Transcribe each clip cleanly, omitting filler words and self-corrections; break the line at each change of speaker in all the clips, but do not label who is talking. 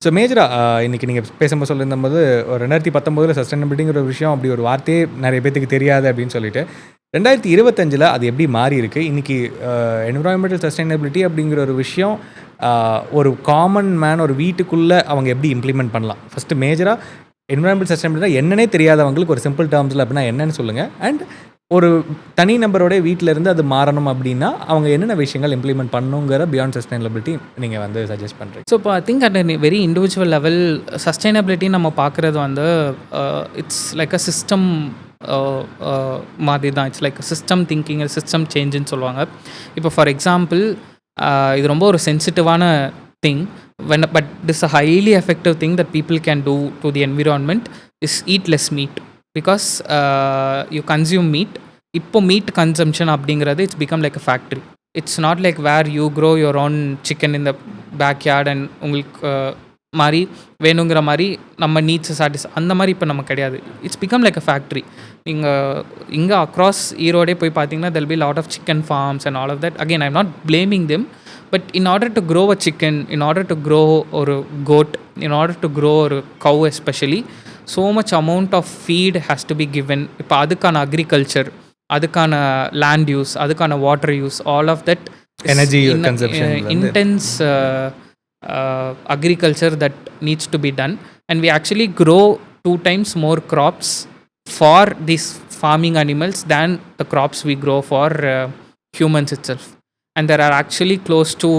So மேஜராக இன்றைக்கி நீங்கள் பேசும்போது சொல்லியிருந்தபோது ஒரு 2019 சஸ்டைனபிலிட்டிங்கிற ஒரு விஷயம் அப்படி ஒரு வார்த்தையே நிறைய பேத்துக்கு தெரியாது அப்படின்னு சொல்லிட்டு 2025 அது எப்படி மாறி இருக்கு இன்றைக்கி என்விரான்மெண்டல் சஸ்டைனபிலிட்டி அப்படிங்கிற ஒரு விஷயம் ஒரு காமன் மேன் ஒரு வீட்டுக்குள்ளே அவங்க எப்படி இம்ப்ளிமெண்ட் பண்ணலாம். ஃபஸ்ட்டு மேஜராக என்விரான்மெண்டல் சஸ்டைனபிலிட்டினா என்னன்னே தெரியாதவங்களுக்கு ஒரு சிம்பிள் டேர்ம்ஸில் அப்படின்னா என்னன்னு சொல்லுங்கள். அண்ட் ஒரு தனி நபரோட வீட்டில் இருந்து அது மாறணும் அப்படின்னா அவங்க என்னென்ன விஷயங்கள் இம்ப்ளிமெண்ட் பண்ணுங்கிற பியாண்ட் சஸ்டைனபிலிட்டி நீங்கள் வந்து சஜஸ்ட் பண்ணுறீங்க.
ஸோ இப்போ I think at very individual level sustainability நம்ம பார்க்குறது வந்து இட்ஸ் லைக் அ சிஸ்டம் மாதிரி தான். It's like system thinking system சேஞ்சுன்னு சொல்லுவாங்க. இப்போ ஃபார் எக்ஸாம்பிள் இது ரொம்ப ஒரு சென்சிட்டிவான thing but it's a highly effective thing that people can do to the environment is eat less meat because you consume meat. இப்போ மீட் கன்சம்ஷன் அப்படிங்கிறது it's become like a factory. It's not like where you grow your own chicken in the backyard and உங்களுக்கு மாதிரி வேணுங்கிற மாதிரி நம்ம நீட்ஸை அந்த மாதிரி இப்போ நம்ம கிடையாது. It's become like a factory. இங்கே அக்ராஸ் ஈரோடே போய் பார்த்தீங்கன்னா there'll be lot of chicken farms and all of that. Again I am not blaming them, but in order to grow a chicken, in order to grow ஒரு goat, in order to grow ஒரு cow especially, so much amount of feed has to be given. இப்போ அதுக்கான agriculture, அதுக்கான land use, அதுக்கான water use, all of that
energy consumption,
intense agriculture that needs to be done, and we actually grow 2 times more crops for these farming animals than the crops we grow for humans itself. And there are actually close to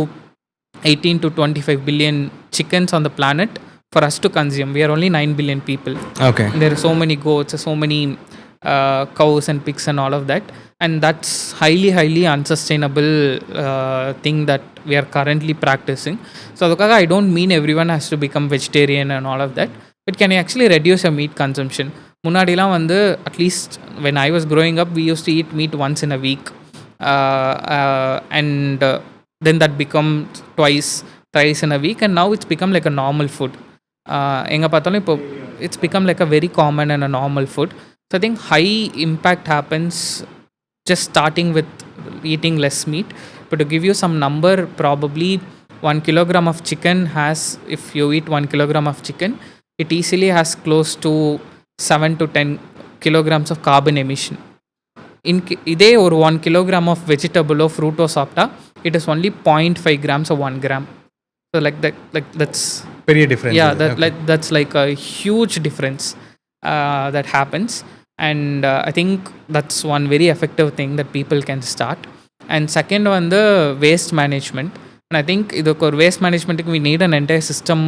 18 to 25 billion chickens on the planet for us to consume. We are only 9 billion people.
Okay.
And there are so many goats, so many cows and pigs and all of that, and that's highly unsustainable thing that we are currently practicing. So adukkaga I don't mean everyone has to become vegetarian and all of that, but can you actually reduce your meat consumption? முன்னாடிலாம் வந்து at least when I was growing up we used to eat meat once in a week, and then that become thrice in a week, and now it's become like a normal food. எங்கே பார்த்தாலும் இப்போ it's become like a very common and a normal food. So I think high impact happens just starting with eating less meat. But to give you some number, probably 1 kilogram of chicken has, if you eat 1 kilogram of chicken, it easily has close to 7 to 10 kilograms of carbon emission. இதே ஒரு 1 kilogram of vegetable or fruit or சாப்பிட்டா it is only 0.5 grams or 1 gram. So that's
பெரிய difference.
Yeah, that's like a huge difference that happens. And I think that's one very effective thing that people can start. And second one, the waste management. And I think idukku or waste management we need an entire system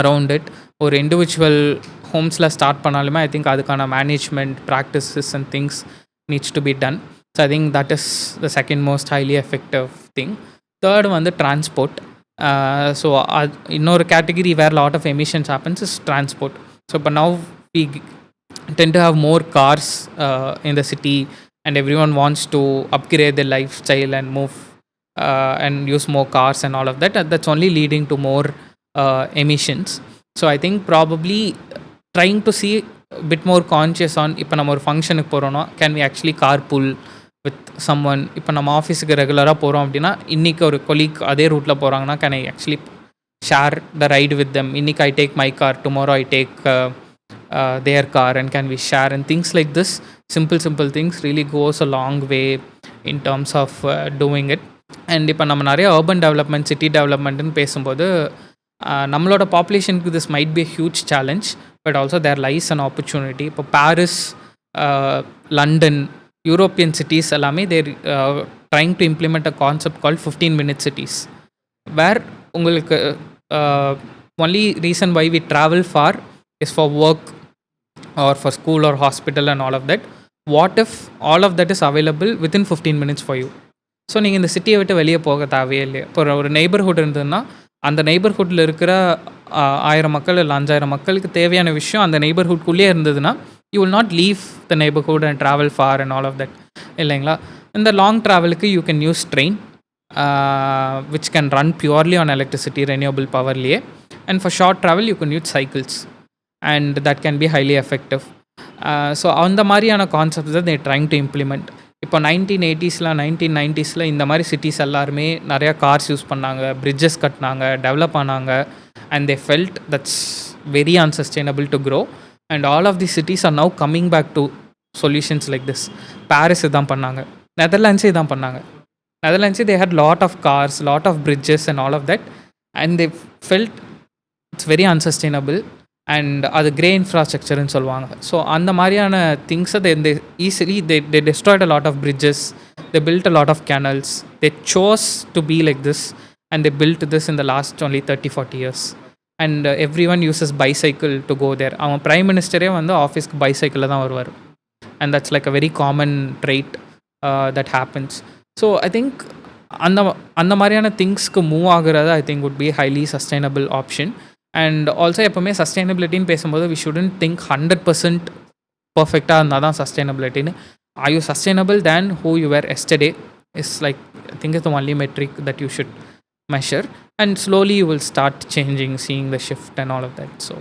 around it. Or individual homes la start pannalume I think adukana management practices and things needs to be done. So I think that is the second most highly effective thing. Third one, the transport. So இன்னொரு category where a lot of emissions happens is transport. So but now we tend to have more cars in the city, and everyone wants to upgrade their lifestyle and move and use more cars and all of that. That's only leading to more emissions. So I think probably trying to see a bit more conscious on இப்போ நம்ம ஒரு ஃபங்க்ஷனுக்கு போகிறோன்னா can we actually carpool with someone. இப்போ நம்ம ஆஃபீஸுக்கு ரெகுலராக போகிறோம் அப்படின்னா இன்றைக்கி ஒரு கொலீக் அதே ரூட்டில் போகிறாங்கன்னா can I actually share the ride with them. இன்னைக்கு I take my car, tomorrow I take their car, and can we share, and things like this. Simple things really goes a long way in terms of doing it. And இப்போ நம்ம நிறைய urban development, city developmentன்னு பேசும்போது நம்மளோட பாப்புலேஷனுக்கு this might be a huge challenge, but also there lies an opportunity. இப்போ Paris, London, European cities எல்லாமே தேர் trying to implement a concept called 15-minute cities, வேர் உங்களுக்கு only reason why we travel far is for work or for school or hospital and all of that. What if all of that is available within 15 minutes for you? So நீங்கள் இந்த சிட்டியை விட்டு வெளியே போக தேவையே இல்லையா. இப்போ ஒரு நெய்பர்ஹுட் இருந்ததுன்னா அந்த நெய்பர்ஹுட்டில் இருக்கிற 1000 மக்கள் இல்லை 5000 மக்களுக்கு தேவையான விஷயம் அந்த நெய்பர்ஹுட்குள்ளேயே இருந்ததுன்னா you will not leave the neighborhood and travel far and all of that, இல்லைங்களா. இந்த long ட்ராவலுக்கு you can use train, which can run purely on electricity, renewable powerலியே. And for short travel you can use cycles, and that can be highly effective. So அந்த மாதிரியான concepts தான் they trying to implement. இப்போ 1980s 1990s இந்த மாதிரி cities எல்லாருமே நிறையா cars use பண்ணாங்க, bridges கட்டினாங்க, டெவலப் ஆனாங்க, and they felt that's very unsustainable to grow. And all of the cities are now coming back to solutions like this. Paris இதான் பண்ணாங்க, நெதர்லாண்ட்ஸே இதான் பண்ணாங்க. நெதர்லாண்ட்ஸே they had lot of cars, lot of bridges and all of that, and they felt it's very unsustainable. And அது grey இன்ஃப்ராஸ்ட்ரக்சர்னு சொல்லுவாங்க. So அந்த மாதிரியான திங்ஸை they easily they Detroit a lot of bridges, they built a lot of canals, they chose to be like this, and they built this in the last only 30-40 years. And every one uses bicycle to go there. அவன் prime மினிஸ்டரே வந்து ஆஃபீஸ்க்கு பைசைக்கிளில் தான் வருவார். And that's like a very common trait that happens. So I think அந்த மாதிரியான திங்ஸ்க்கு மூவ் ஆகுறது I think would be highly sustainable option. And also எப்போவுமே சஸ்டைனபிலிட்டின்னு பேசும்போது வி ஷுடன்ட் திங்க் 100% பர்ஃபெக்டாக இருந்தால் தான் சஸ்டைனபிலிட்டின்னு. Are you sustainable than who you were yesterday is like I think is the only metric that you should measure, and slowly you will start changing, seeing the shift and all of that. So